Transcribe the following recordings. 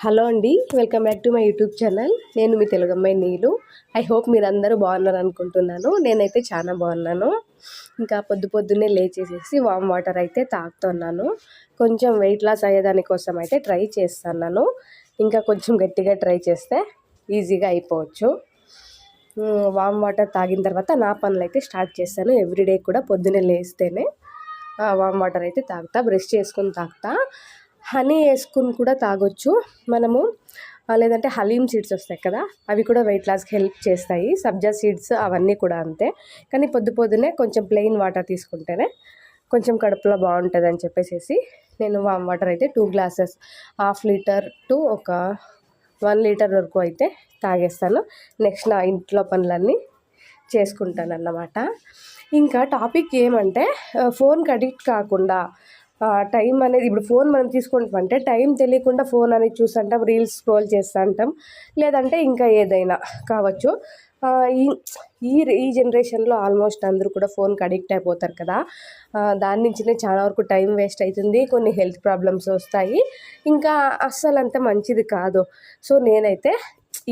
Hello అండి, welcome back to my YouTube channel. నేను మీ తెలుగు అమ్మాయి నీలు. ఐ హోప్ మీరందరూ బాగున్నారు అనుకుంటున్నాను. నేనైతే చాలా బాగున్నాను. ఇంకా పొద్దున్నే లేచేసేసి వామ్ వాటర్ అయితే తాగుతున్నాను. కొంచెం వెయిట్ లాస్ అయ్యేదానికోసం అయితే ట్రై చేస్తున్నాను. ఇంకా కొంచెం గట్టిగా ట్రై చేస్తే ఈజీగా అయిపోవచ్చు. వామ్ వాటర్ తాగిన తర్వాత నా పనులు అయితే స్టార్ట్ చేస్తాను. ఎవ్రీడే కూడా పొద్దున్నే లేస్తేనే వామ్ వాటర్ అయితే తాగుతా, బ్రష్ చేసుకొని తాగుతా. హనీ వేసుకుని కూడా తాగొచ్చు మనము, లేదంటే హలీమ్ సీడ్స్ వస్తాయి కదా, అవి కూడా వెయిట్ లాస్కి హెల్ప్ చేస్తాయి. సబ్జా సీడ్స్ అవన్నీ కూడా అంతే. కానీ పొద్దున్నే కొంచెం ప్లెయిన్ వాటర్ తీసుకుంటేనే కొంచెం కడుపులో బాగుంటుంది అని చెప్పేసి నేను వామ్ వాటర్ అయితే 2 గ్లాసెస్, హాఫ్ లీటర్ టు ఒక 1 లీటర్ వరకు అయితే తాగేస్తాను. నెక్స్ట్ నా ఇంట్లో పనులన్నీ చేసుకుంటాను అన్నమాట. ఇంకా టాపిక్ ఏమంటే ఫోన్కి అడిక్ట్ కాకుండా టైం అనేది, ఇప్పుడు ఫోన్ మనం తీసుకుంటామంటే టైం తెలియకుండా ఫోన్ అనేది చూస్తుంటాం, రీల్స్ స్క్రోల్ చేస్తూ ఉంటాం, లేదంటే ఇంకా ఏదైనా కావచ్చు. ఈ జనరేషన్లో ఆల్మోస్ట్ అందరూ కూడా ఫోన్కి అడిక్ట్ అయిపోతారు కదా. దాని నుంచినే చాలా వరకు టైం వేస్ట్ అవుతుంది, కొన్ని హెల్త్ ప్రాబ్లమ్స్ వస్తాయి, ఇంకా అస్సలు అంత మంచిది కాదు. సో నేనైతే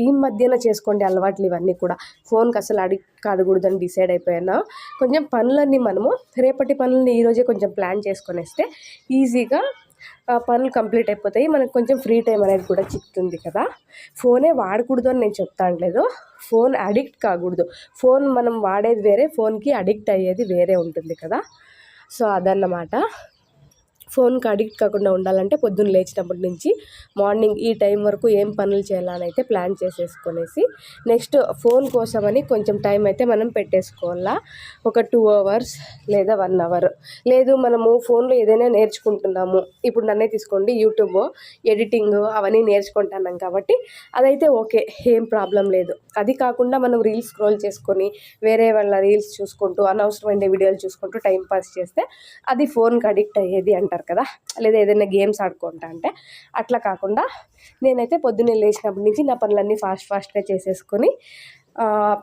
ఈ మధ్యన చేసుకోండి అలవాట్లు ఇవన్నీ కూడా, ఫోన్కి అసలు అడిక్ట్ కాకూడదని డిసైడ్ అయిపోయాను. కొంచెం పనులన్నీ మనము రేపటి పనులని ఈరోజే కొంచెం ప్లాన్ చేసుకొనేస్తే ఈజీగా పనులు కంప్లీట్ అయిపోతాయి. మనకు కొంచెం ఫ్రీ టైం అనేది కూడా చిక్కుతుంది కదా. ఫోనే వాడకూడదు అని నేను చెప్తాను లేదు, ఫోన్ అడిక్ట్ కాకూడదు. ఫోన్ మనం వాడేది వేరే, ఫోన్కి అడిక్ట్ అయ్యేది వేరే ఉంటుంది కదా. సో అదన్నమాట. ఫోన్కి అడిక్ట్ కాకుండా ఉండాలంటే పొద్దున్న లేచినప్పటి నుంచి మార్నింగ్ ఈ టైం వరకు ఏం పనులు చేయాలని అయితే ప్లాన్ చేసేసుకొనేసి, నెక్స్ట్ ఫోన్ కోసమని కొంచెం టైం అయితే మనం పెట్టేసుకోవాలా. ఒక 2 అవర్స్ లేదా 1 అవర్. లేదు మనము ఫోన్లో ఏదైనా నేర్చుకుంటున్నాము, ఇప్పుడు నన్నే తీసుకోండి, యూట్యూబ్ ఎడిటింగ్ అవన్నీ నేర్చుకుంటున్నాం కాబట్టి అదైతే ఓకే, ఏం ప్రాబ్లం లేదు. అది కాకుండా మనం రీల్స్ స్క్రోల్ చేసుకొని వేరే వాళ్ళ రీల్స్ చూసుకుంటూ అనవసరమైన వీడియోలు చూసుకుంటూ టైం పాస్ చేస్తే అది ఫోన్కి అడిక్ట్ అయ్యేది అంటారు కదా. లేదా ఏదైనా గేమ్స్ ఆడుకుంటా అంటే అట్లా కాకుండా నేనైతే పొద్దున్నే లేచినప్పటి నుంచి నా పనులన్నీ ఫాస్ట్గా చేసేసుకొని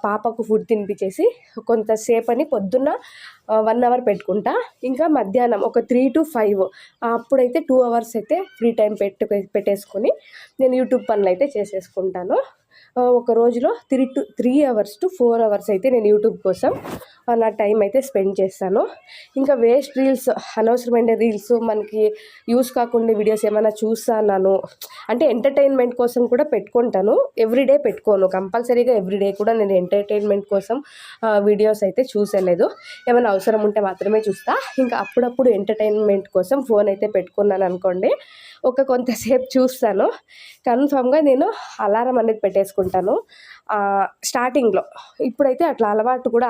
పాపకు ఫుడ్ తినిపించేసి కొంతసేపు అని పొద్దున్న 1 అవర్ పెట్టుకుంటా. ఇంకా మధ్యాహ్నం ఒక 3 to 5 అప్పుడైతే 2 అవర్స్ అయితే ఫ్రీ టైం పెట్టేసుకొని నేను యూట్యూబ్ పనులు అయితే చేసేసుకుంటాను. ఒక రోజులో 3 అవర్స్ to 4 అవర్స్ అయితే నేను యూట్యూబ్ కోసం నా టైం అయితే స్పెండ్ చేస్తాను. ఇంకా వేస్ట్ రీల్స్, అనవసరమైన రీల్స్, మనకి యూస్ కాకుండా వీడియోస్ ఏమైనా చూస్తాను అంటే ఎంటర్టైన్మెంట్ కోసం కూడా పెట్టుకుంటాను. ఎవ్రీడే పెట్టుకోను, కంపల్సరీగా ఎవ్రీడే కూడా నేను ఎంటర్టైన్మెంట్ కోసం వీడియోస్ అయితే చూసేలేదు. ఏమైనా అవసరం ఉంటే మాత్రమే చూస్తా. ఇంకా అప్పుడప్పుడు ఎంటర్టైన్మెంట్ కోసం ఫోన్ అయితే పెట్టుకున్నాను అనుకోండి, కొంతసేపు చూస్తాను. కన్ఫామ్గా నేను అలారం అనేది పెట్టేసుకుంటాను స్టార్టింగ్లో. ఇప్పుడైతే అట్లా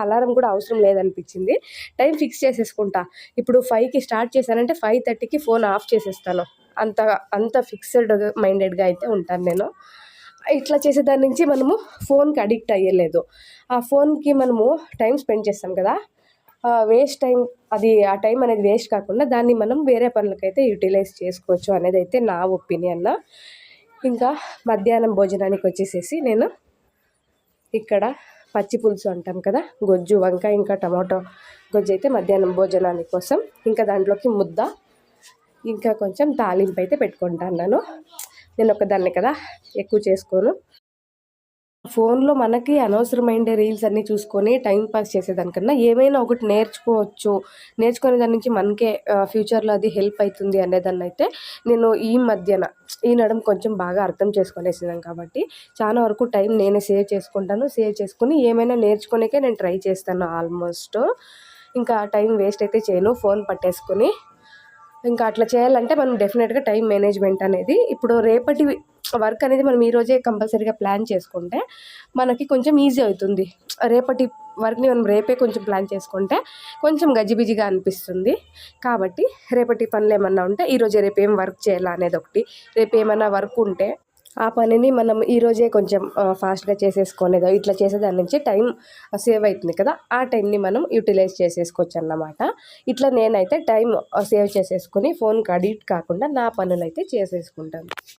అలారం కూడా అవసరం లేదనిపించింది. Time fix చేసేసుకుంటా. ఇప్పుడు 5కి స్టార్ట్ చేశానంటే 5:30కి ఫోన్ ఆఫ్ చేసేస్తాను. అంత ఫిక్స్డ్ మైండెడ్గా అయితే ఉంటాను నేను. ఇట్లా చేసేదాని నుంచి మనము ఫోన్కి అడిక్ట్ అయ్యలేదు. ఆ ఫోన్కి మనము టైం స్పెండ్ చేస్తాం కదా, వేస్ట్ టైం, ఆ టైం అనేది వేస్ట్ కాకుండా దాన్ని మనం వేరే పనులకైతే యూటిలైజ్ చేసుకోవచ్చు అనేది అయితే నా ఒపీనియన్. ఇంకా మధ్యాహ్నం భోజనానికి వచ్చేసేసి నేను ఇక్కడ పచ్చి పులుసు అంటాం కదా, గొజ్జు, వంకాయ ఇంకా టమాటో గొజ్జు అయితే మధ్యాహ్నం భోజనానికి కోసం. ఇంకా దాంట్లోకి ముద్ద, ఇంకా కొంచెం తాలింపు అయితే పెట్టుకుంటాను. నేను ఒకదాన్ని కదా, ఎక్కువ చేసుకోను. ఫోన్లో మనకి అనవసరమైన రీల్స్ అన్నీ చూసుకొని టైం పాస్ చేసేదానికన్నా ఏమైనా ఒకటి నేర్చుకునే దాని నుంచి మనకే ఫ్యూచర్లో అది హెల్ప్ అవుతుంది అనేదాన్ని అయితే నేను ఈ నడుమ కొంచెం బాగా అర్థం చేసుకునేసినాను కాబట్టి చాలా వరకు టైం నేనే సేవ్ చేసుకుని ఏమైనా నేర్చుకునేకే నేను ట్రై చేస్తాను ఆల్మోస్ట్. ఇంకా టైం వేస్ట్ అయితే చేయను ఫోన్ పట్టేసుకొని. ఇంకా అట్లా చేయాలంటే మనం డెఫినెట్గా టైం మేనేజ్మెంట్ అనేది, ఇప్పుడు రేపటి వర్క్ అనేది మనం ఈరోజే కంపల్సరీగా ప్లాన్ చేసుకుంటే మనకి కొంచెం ఈజీ అవుతుంది. రేపటి వర్క్ని మనం రేపే కొంచెం ప్లాన్ చేసుకుంటే కొంచెం గజిబిజిగా అనిపిస్తుంది. కాబట్టి రేపటి పనులు ఏమన్నా ఉంటే ఈరోజే, రేపు ఏం వర్క్ చేయాలా అనేది ఒకటి, రేపు ఏమైనా వర్క్ ఉంటే ఆ పనిని మనం ఈరోజే కొంచెం ఫాస్ట్గా చేసేసుకునేది, ఇట్లా చేసేదాని నుంచి టైం సేవ్ అవుతుంది కదా. ఆ టైంని మనం యూటిలైజ్ చేసేసుకోవచ్చు అన్నమాట. ఇట్లా నేనైతే టైం సేవ్ చేసేసుకొని ఫోన్కి అడిక్ట్ కాకుండా నా పనులు అయితే చేసేసుకుంటాను.